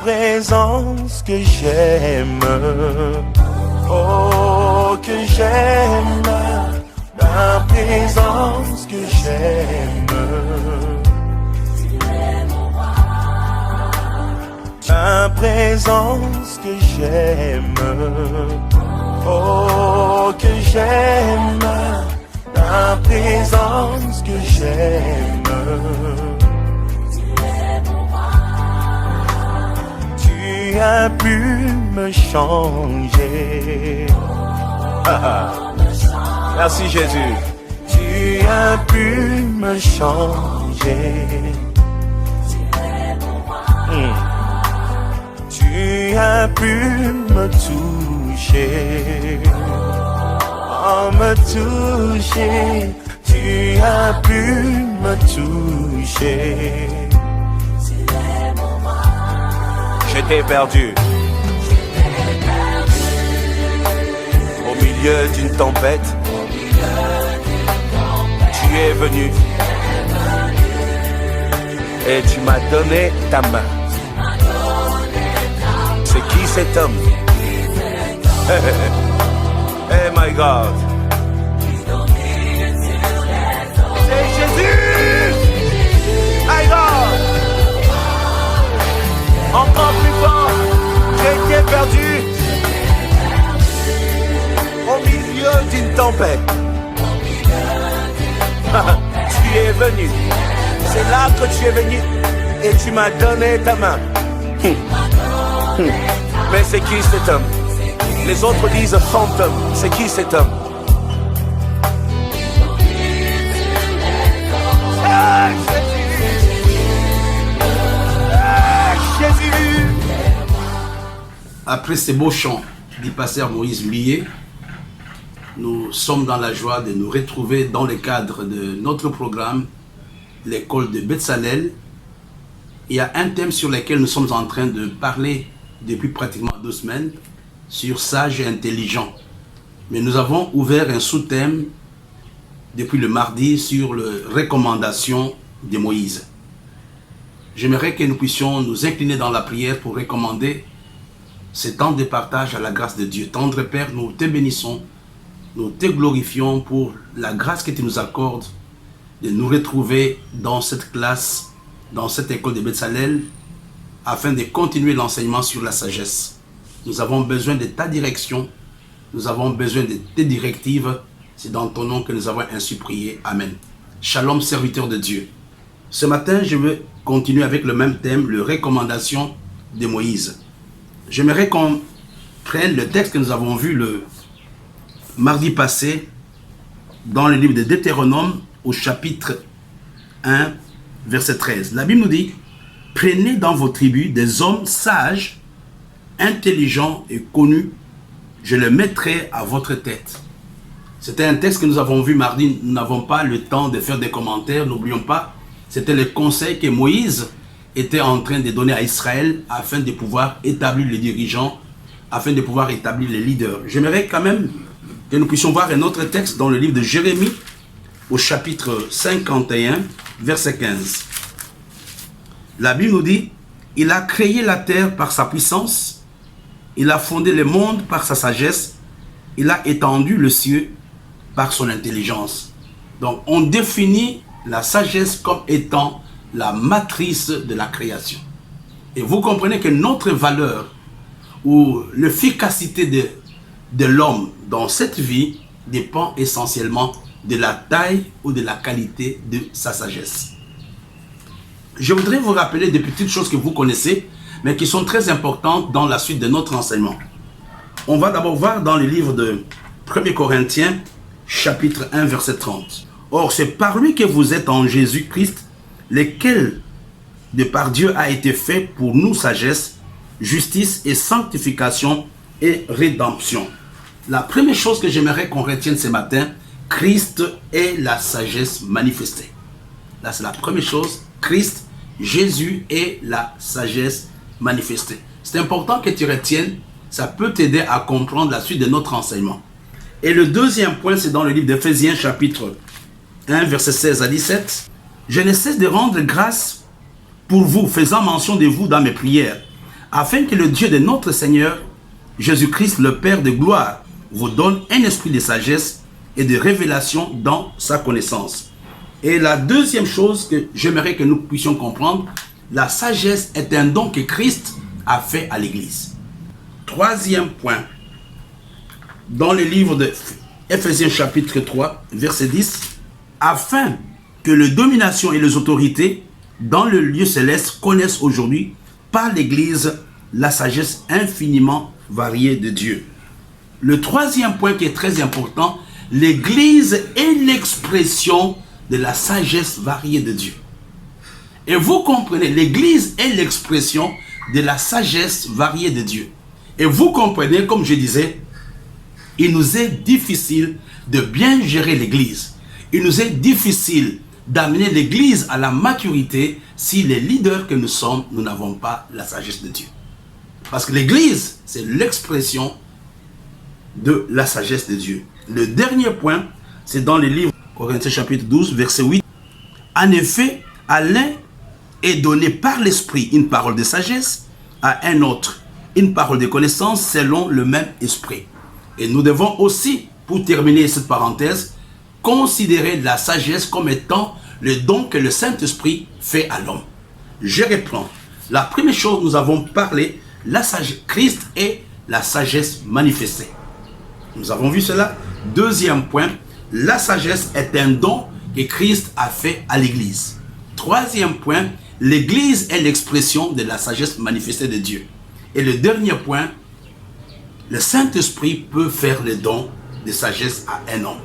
présence que j'aime, oh que j'aime, ta présence que j'aime. Ta présence que j'aime, oh que j'aime, ta présence que j'aime. Tu as pu me changer. Merci Jésus. Tu as pu me changer. Tu as pu me toucher, oh me toucher, tu as pu me toucher. J'étais perdu au milieu d'une tempête. Tu es venu et tu m'as donné ta main. C'est qui cet homme? Hey my God. C'est Jésus. My God. Encore plus fort. J'étais perdu au milieu d'une tempête. Tu es venu. C'est là que tu es venu et tu m'as donné ta main. Mais c'est qui cet homme? Les autres disent fantôme. C'est qui cet homme? Ah, Jésus. Après ces beaux chants du pasteur Moïse Millet, nous sommes dans la joie de nous retrouver dans le cadre de notre programme, l'école de Betsalel. Il y a un thème sur lequel nous sommes en train de parler depuis pratiquement 2 semaines, sur sage et intelligent. Mais nous avons ouvert un sous-thème depuis le mardi sur les recommandations de Moïse. J'aimerais que nous puissions nous incliner dans la prière pour recommander ce temps de partage à la grâce de Dieu. Tendre Père, nous te bénissons, nous te glorifions pour la grâce que tu nous accordes de nous retrouver dans cette classe, dans cette école de Betsalel, afin de continuer l'enseignement sur la sagesse. Nous avons besoin de ta direction, nous avons besoin de tes directives. C'est dans ton nom que nous avons ainsi prié. Amen. Shalom, serviteur de Dieu. Ce matin, je veux continuer avec le même thème, les recommandations de Moïse. J'aimerais qu'on prenne le texte que nous avons vu le mardi passé dans le livre de Deutéronome au chapitre 1, verset 13. La Bible nous dit: prenez dans vos tribus des hommes sages, intelligents et connus, je les mettrai à votre tête. C'était un texte que nous avons vu mardi. Nous n'avons pas le temps de faire des commentaires, n'oublions pas. C'était le conseil que Moïse était en train de donner à Israël afin de pouvoir établir les dirigeants, afin de pouvoir établir les leaders. J'aimerais quand même que nous puissions voir un autre texte dans le livre de Jérémie au chapitre 51, verset 15. La Bible nous dit: il a créé la terre par sa puissance, il a fondé le monde par sa sagesse, il a étendu le ciel par son intelligence. Donc on définit la sagesse comme étant la matrice de la création. Et vous comprenez que notre valeur ou l'efficacité de l'homme dans cette vie dépend essentiellement de la taille ou de la qualité de sa sagesse. Je voudrais vous rappeler des petites choses que vous connaissez, mais qui sont très importantes dans la suite de notre enseignement. On va d'abord voir dans le livre de 1 Corinthiens, chapitre 1, verset 30. Or, c'est par lui que vous êtes en Jésus-Christ, lequel, de par Dieu, a été fait pour nous sagesse, justice et sanctification et rédemption. La première chose que j'aimerais qu'on retienne ce matin, Christ est la sagesse manifestée. Là, c'est la première chose. Christ, Jésus est la sagesse manifestée. C'est important que tu retiennes. Ça peut t'aider à comprendre la suite de notre enseignement. Et le deuxième point, c'est dans le livre d'Éphésiens, chapitre 1, verset 16 à 17. Je ne cesse de rendre grâce pour vous, faisant mention de vous dans mes prières, afin que le Dieu de notre Seigneur, Jésus-Christ, le Père de gloire, vous donne un esprit de sagesse et de révélation dans sa connaissance. Et la deuxième chose que j'aimerais que nous puissions comprendre, la sagesse est un don que Christ a fait à l'Église. Troisième point, dans le livre de Ephésiens chapitre 3, verset 10, afin que les dominations et les autorités dans le lieu céleste connaissent aujourd'hui par l'Église la sagesse infiniment variée de Dieu. Le troisième point qui est très important, l'Église est l'expression de la sagesse variée de Dieu. Et vous comprenez, l'Église est l'expression de la sagesse variée de Dieu. Et vous comprenez, comme je disais, il nous est difficile de bien gérer l'Église. Il nous est difficile d'amener l'Église à la maturité si les leaders que nous sommes, nous n'avons pas la sagesse de Dieu. Parce que l'Église, c'est l'expression de la sagesse de Dieu. Le dernier point, c'est dans le livre Corinthiens chapitre 12, verset 8. En effet, à l'un est donné par l'Esprit une parole de sagesse, à un autre une parole de connaissance selon le même esprit. Et nous devons aussi, pour terminer cette parenthèse, considérer la sagesse comme étant le don que le Saint-Esprit fait à l'homme. Je reprends. La première chose, nous avons parlé, la sagesse, Christ est la sagesse manifestée. Nous avons vu cela. Deuxième point, la sagesse est un don que Christ a fait à l'Église. Troisième point, l'Église est l'expression de la sagesse manifestée de Dieu. Et le dernier point, le Saint-Esprit peut faire le don de sagesse à un homme.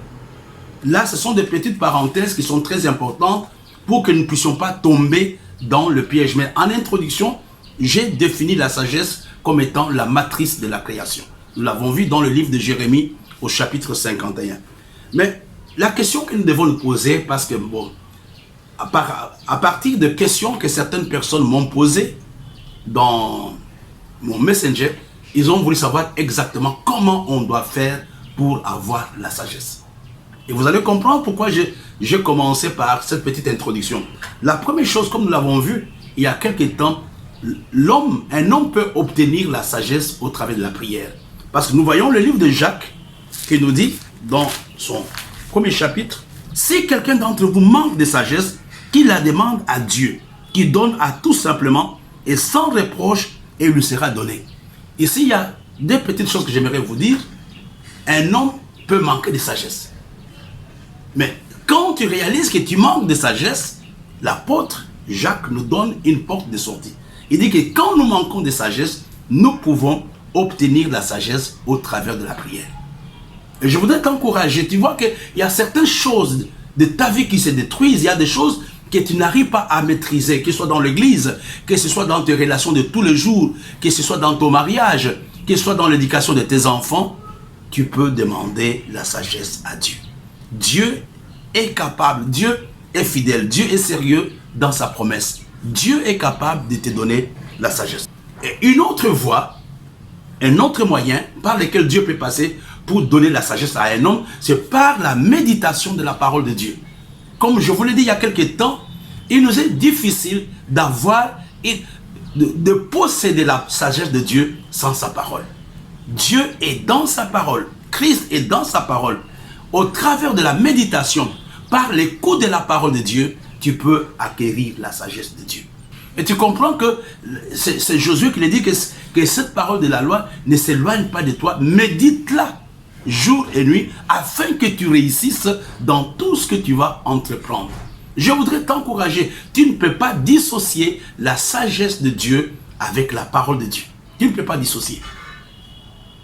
Là, ce sont des petites parenthèses qui sont très importantes pour que nous ne puissions pas tomber dans le piège. Mais en introduction, j'ai défini la sagesse comme étant la matrice de la création. Nous l'avons vu dans le livre de Jérémie au chapitre 51. Mais la question que nous devons nous poser, parce que bon, à partir de questions que certaines personnes m'ont posées dans mon Messenger, ils ont voulu savoir exactement comment on doit faire pour avoir la sagesse. Et vous allez comprendre pourquoi j'ai commencé par cette petite introduction. La première chose, comme nous l'avons vu il y a quelques temps, un homme peut obtenir la sagesse au travers de la prière. Parce que nous voyons le livre de Jacques qui nous dit dans son premier chapitre, si quelqu'un d'entre vous manque de sagesse, qu'il la demande à Dieu, qui donne à tout simplement et sans reproche, et il lui sera donné. Ici, il y a deux petites choses que j'aimerais vous dire. Un homme peut manquer de sagesse. Mais quand tu réalises que tu manques de sagesse, l'apôtre Jacques nous donne une porte de sortie. Il dit que quand nous manquons de sagesse, nous pouvons obtenir la sagesse au travers de la prière. Et je voudrais t'encourager. Tu vois qu'il y a certaines choses de ta vie qui se détruisent. Il y a des choses que tu n'arrives pas à maîtriser, que ce soit dans l'église, que ce soit dans tes relations de tous les jours, que ce soit dans ton mariage, que ce soit dans l'éducation de tes enfants. Tu peux demander la sagesse à Dieu. Dieu est capable, Dieu est fidèle, Dieu est sérieux dans sa promesse. Dieu est capable de te donner la sagesse. Et une autre voie, un autre moyen par lequel Dieu peut passer pour donner la sagesse à un homme, c'est par la méditation de la parole de Dieu. Comme je vous l'ai dit il y a quelques temps, il nous est difficile d'avoir et de posséder la sagesse de Dieu sans sa parole. Dieu est dans sa parole, Christ est dans sa parole. Au travers de la méditation, par l'écoute de la parole de Dieu, tu peux acquérir la sagesse de Dieu. Et tu comprends que c'est Josué qui le dit que cette parole de la loi ne s'éloigne pas de toi, médite-la jour et nuit, afin que tu réussisses dans tout ce que tu vas entreprendre. Je voudrais t'encourager, tu ne peux pas dissocier la sagesse de Dieu avec la parole de Dieu. Tu ne peux pas dissocier.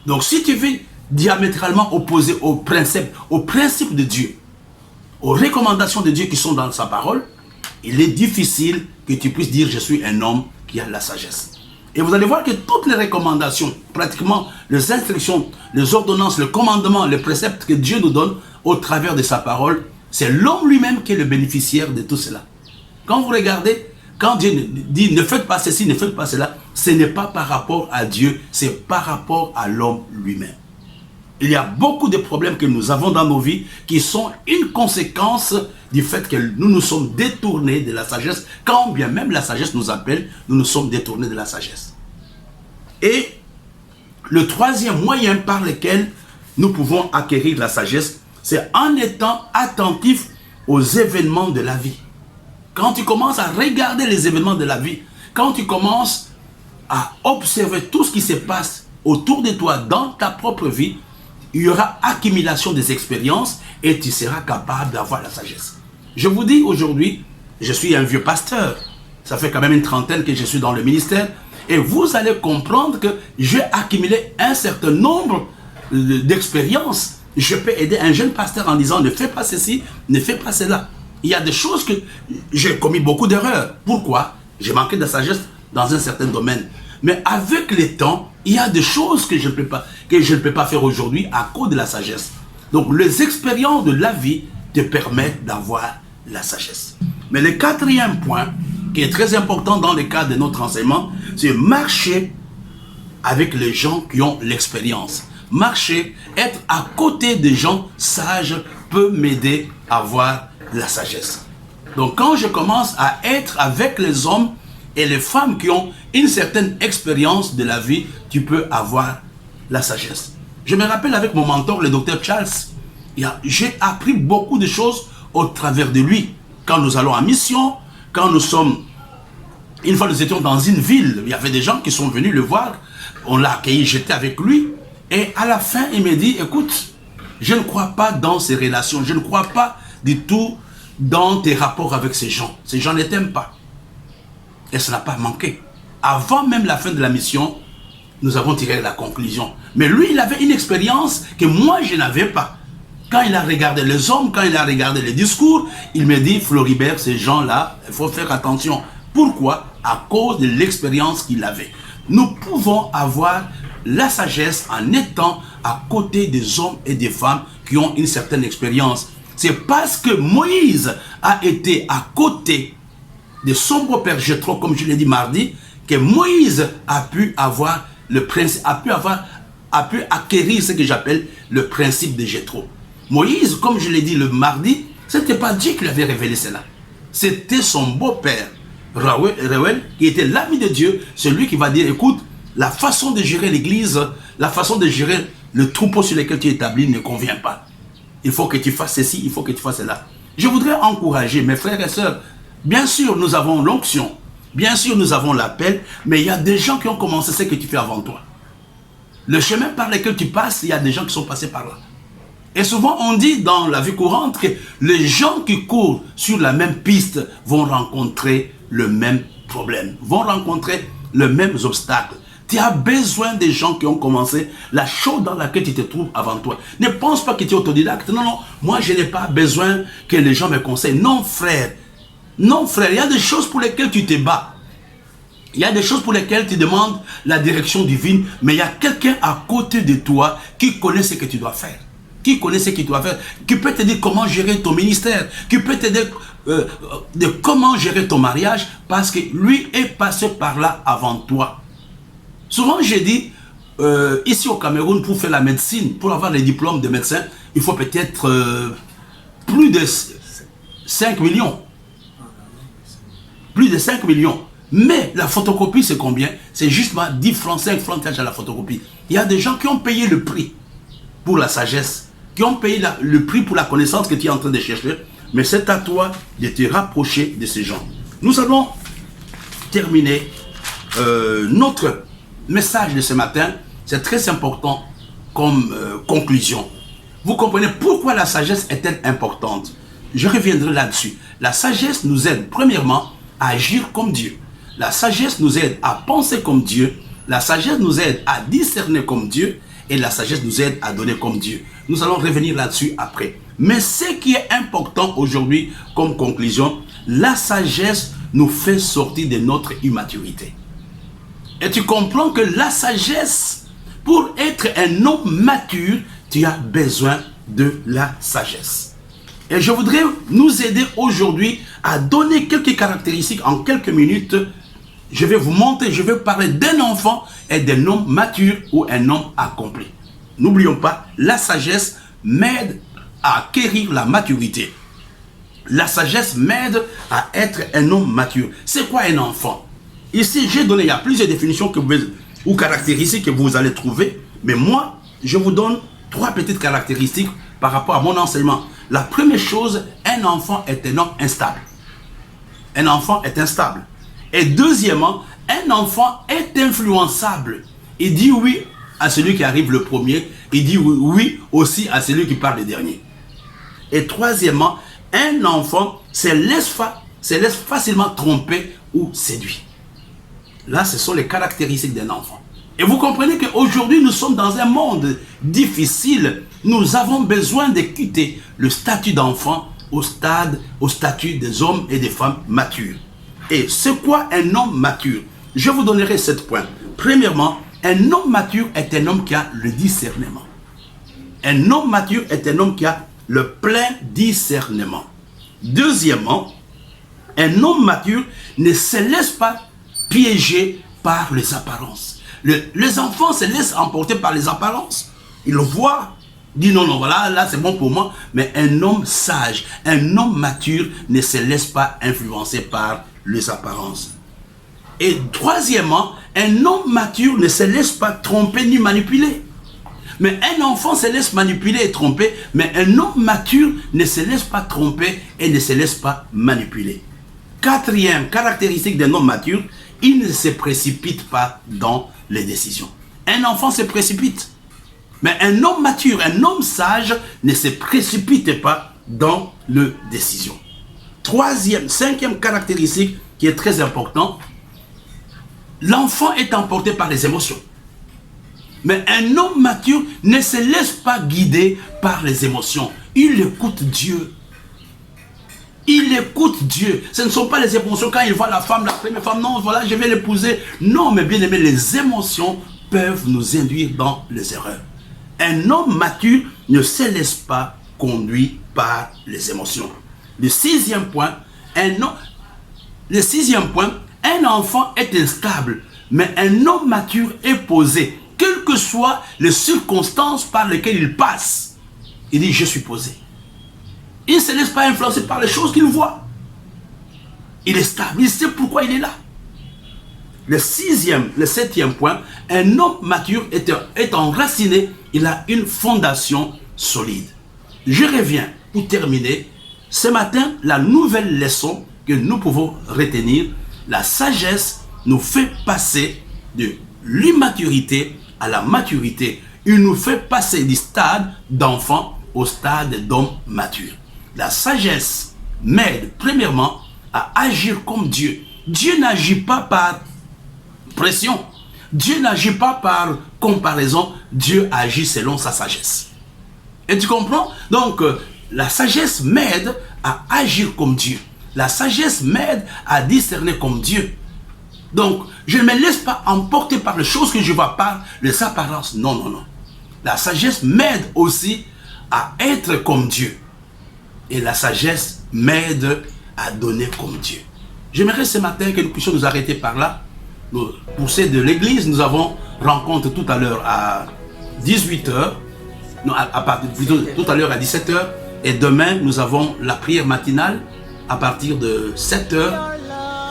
Donc si tu veux diamétralement opposé au principe de Dieu, aux recommandations de Dieu qui sont dans sa parole, il est difficile que tu puisses dire je suis un homme qui a la sagesse. Et vous allez voir que toutes les recommandations, pratiquement les instructions, les ordonnances, le commandement, les préceptes que Dieu nous donne au travers de sa parole, c'est l'homme lui-même qui est le bénéficiaire de tout cela. Quand vous regardez, quand Dieu dit ne faites pas ceci, ne faites pas cela, ce n'est pas par rapport à Dieu, c'est par rapport à l'homme lui-même. Il y a beaucoup de problèmes que nous avons dans nos vies qui sont une conséquence du fait que nous nous sommes détournés de la sagesse. Quand bien même la sagesse nous appelle, nous nous sommes détournés de la sagesse. Et le troisième moyen par lequel nous pouvons acquérir la sagesse, c'est en étant attentif aux événements de la vie. Quand tu commences à regarder les événements de la vie, quand tu commences à observer tout ce qui se passe autour de toi dans ta propre vie, il y aura accumulation des expériences et tu seras capable d'avoir la sagesse. Je vous dis aujourd'hui, je suis un vieux pasteur. Ça fait quand même une trentaine que je suis dans le ministère. Et vous allez comprendre que j'ai accumulé un certain nombre d'expériences. Je peux aider un jeune pasteur en disant ne fais pas ceci, ne fais pas cela. Il y a des choses que j'ai commis beaucoup d'erreurs. Pourquoi? J'ai manqué de sagesse dans un certain domaine. Mais avec le temps, il y a des choses que je ne peux pas faire aujourd'hui à cause de la sagesse. Donc les expériences de la vie te permettent d'avoir la sagesse. Mais le quatrième point, qui est très important dans le cadre de notre enseignement, c'est marcher avec les gens qui ont l'expérience. Marcher, être à côté des gens sages peut m'aider à avoir la sagesse. Donc quand je commence à être avec les hommes et les femmes qui ont une certaine expérience de la vie, tu peux avoir la sagesse. Je me rappelle avec mon mentor, le docteur Charles, j'ai appris beaucoup de choses au travers de lui. Quand nous allons en mission, quand nous sommes... Une fois nous étions dans une ville, il y avait des gens qui sont venus le voir, on l'a accueilli, j'étais avec lui, et à la fin il me dit, écoute, je ne crois pas dans ces relations, je ne crois pas du tout dans tes rapports avec ces gens ne t'aiment pas. Et ça n'a pas manqué. Avant même la fin de la mission, nous avons tiré la conclusion. Mais lui, il avait une expérience que moi, je n'avais pas. Quand il a regardé les hommes, quand il a regardé les discours, il me dit, Floribert, ces gens-là, il faut faire attention. Pourquoi? À cause de l'expérience qu'il avait. Nous pouvons avoir la sagesse en étant à côté des hommes et des femmes qui ont une certaine expérience. C'est parce que Moïse a été à côté de son beau-père Jéthro, comme je l'ai dit mardi, que Moïse a pu avoir le principe, a pu acquérir ce que j'appelle le principe de Jéthro. Moïse, comme je l'ai dit le mardi, ce n'était pas Dieu qui lui avait révélé cela. C'était son beau-père, Reuel, qui était l'ami de Dieu, celui qui va dire, écoute, la façon de gérer l'église, la façon de gérer le troupeau sur lequel tu es établi ne convient pas. Il faut que tu fasses ceci, il faut que tu fasses cela. Je voudrais encourager mes frères et sœurs. Bien sûr, nous avons l'onction. Bien sûr, nous avons l'appel. Mais il y a des gens qui ont commencé ce que tu fais avant toi. Le chemin par lequel tu passes, il y a des gens qui sont passés par là. Et souvent, on dit dans la vie courante que les gens qui courent sur la même piste vont rencontrer le même problème, vont rencontrer les mêmes obstacles. Tu as besoin des gens qui ont commencé la chose dans laquelle tu te trouves avant toi. Ne pense pas que tu es autodidacte. Non, non, moi je n'ai pas besoin que les gens me conseillent. Non, frère. Non, frère, il y a des choses pour lesquelles tu te bats. Il y a des choses pour lesquelles tu demandes la direction divine, mais il y a quelqu'un à côté de toi qui connaît ce que tu dois faire. Qui connaît ce que tu dois faire, qui peut te dire comment gérer ton ministère, qui peut te dire de comment gérer ton mariage, parce que lui est passé par là avant toi. Souvent, j'ai dit, ici au Cameroun, pour faire la médecine, pour avoir les diplômes de médecin, il faut peut-être plus de 5 millions. Plus de 5 millions. Mais la photocopie, c'est combien? C'est juste 10 francs, 5 francs à la photocopie. Il y a des gens qui ont payé le prix pour la sagesse, qui ont payé le prix pour la connaissance que tu es en train de chercher. Mais c'est à toi de te rapprocher de ces gens. Nous allons terminer notre message de ce matin. C'est très important comme conclusion. Vous comprenez pourquoi la sagesse est-elle importante? Je reviendrai là-dessus. La sagesse nous aide, premièrement, à agir comme Dieu. La sagesse nous aide à penser comme Dieu. La sagesse nous aide à discerner comme Dieu. Et la sagesse nous aide à donner comme Dieu. Nous allons revenir là-dessus après. Mais ce qui est important aujourd'hui comme conclusion, la sagesse nous fait sortir de notre immaturité. Et tu comprends que la sagesse, pour être un homme mature, tu as besoin de la sagesse. Et je voudrais nous aider aujourd'hui à donner quelques caractéristiques en quelques minutes. Je vais vous montrer, je vais parler d'un enfant et d'un homme mature ou un homme accompli. N'oublions pas, la sagesse m'aide à acquérir la maturité. La sagesse m'aide à être un homme mature. C'est quoi un enfant? Ici, j'ai donné, il y a plusieurs définitions que ou caractéristiques que vous allez trouver. Mais moi, je vous donne 3 petites caractéristiques par rapport à mon enseignement. La première chose, un enfant est un homme instable. Un enfant est instable. Et deuxièmement, un enfant est influençable. Il dit oui à celui qui arrive le premier. Il dit oui aussi à celui qui parle le dernier. Et troisièmement, un enfant se laisse facilement tromper ou séduire. Là, ce sont les caractéristiques d'un enfant. Et vous comprenez qu'aujourd'hui, nous sommes dans un monde difficile. Nous avons besoin de quitter le statut d'enfant au statut des hommes et des femmes matures. Et c'est quoi un homme mature? Je vous donnerai 7 points. Premièrement, un homme mature est un homme qui a le discernement. Un homme mature est un homme qui a le plein discernement. Deuxièmement, un homme mature ne se laisse pas piéger par les apparences. Les enfants se laissent emporter par les apparences. Ils le voient, disent non, voilà, là c'est bon pour moi. Mais un homme sage, un homme mature ne se laisse pas influencer par les apparences. Et troisièmement, un homme mature ne se laisse pas tromper ni manipuler. Mais un enfant se laisse manipuler et tromper, mais un homme mature ne se laisse pas tromper et ne se laisse pas manipuler. Quatrième caractéristique d'un homme mature, il ne se précipite pas dans les décisions. Un enfant se précipite. Mais un homme mature, un homme sage ne se précipite pas dans les décisions. Cinquième caractéristique qui est très important, l'enfant est emporté par les émotions. Mais un homme mature ne se laisse pas guider par les émotions. Il écoute Dieu. Il écoute Dieu. Ce ne sont pas les émotions quand il voit la femme, la première femme, non, voilà, je vais l'épouser. Non, mais bien aimé, les émotions peuvent nous induire dans les erreurs. Un homme mature ne se laisse pas conduire par les émotions. Le sixième point, un enfant est instable, mais un homme mature est posé. Quelles que soient les circonstances par lesquelles il passe, il dit je suis posé. Il ne se laisse pas influencer par les choses qu'il voit. Il est stable, il sait pourquoi il est là. Le septième point, un homme mature est enraciné, il a une fondation solide. Je reviens pour terminer. Ce matin, la nouvelle leçon que nous pouvons retenir, la sagesse nous fait passer de l'immaturité à la maturité. Il nous fait passer du stade d'enfant au stade d'homme mature. La sagesse m'aide premièrement à agir comme Dieu. Dieu n'agit pas par pression. Dieu n'agit pas par comparaison. Dieu agit selon sa sagesse. Et tu comprends? Donc, la sagesse m'aide à agir comme Dieu. La sagesse m'aide à discerner comme Dieu. Donc, je ne me laisse pas emporter par les choses que je vois par les apparences. Non, non, non. La sagesse m'aide aussi à être comme Dieu. Et la sagesse m'aide à donner comme Dieu. J'aimerais ce matin que nous puissions nous arrêter par là. Pour ceux de l'église, nous avons rencontre tout à l'heure à 18h. Tout à l'heure à 17h. Et demain, nous avons la prière matinale à partir de 7h.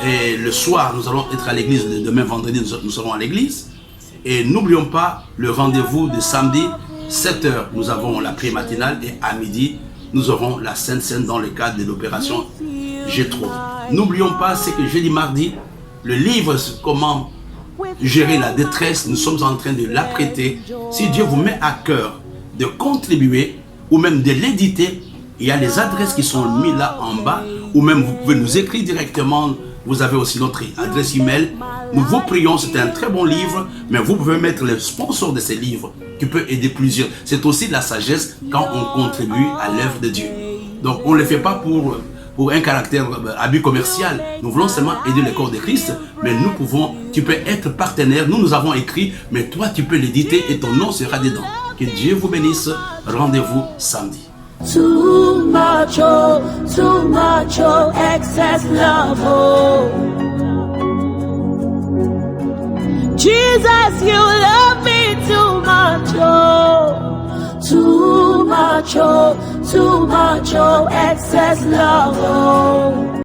Et le soir, nous allons être à l'église. Demain, vendredi, nous serons à l'église. Et n'oublions pas le rendez-vous de samedi, 7h. Nous avons la prière matinale. Et à midi, nous aurons la Sainte Seine dans le cadre de l'opération Gétro. N'oublions pas ce que jeudi, mardi, le livre « Comment gérer la détresse », nous sommes en train de l'apprêter. Si Dieu vous met à cœur de contribuer ou même de l'éditer, il y a les adresses qui sont mises là en bas, ou même vous pouvez nous écrire directement. Vous avez aussi notre adresse email. Nous vous prions, c'est un très bon livre, mais vous pouvez mettre le sponsor de ces livres qui peut aider plusieurs. C'est aussi de la sagesse quand on contribue à l'œuvre de Dieu. Donc on ne le fait pas pour un caractère abus commercial. Nous voulons seulement aider le corps de Christ, mais nous pouvons, tu peux être partenaire. Nous avons écrit, mais toi tu peux l'éditer et ton nom sera dedans. Que Dieu vous bénisse. Rendez-vous samedi. Too much, excess love, oh. Jesus, you love me too much, oh. Too much, excess love, oh.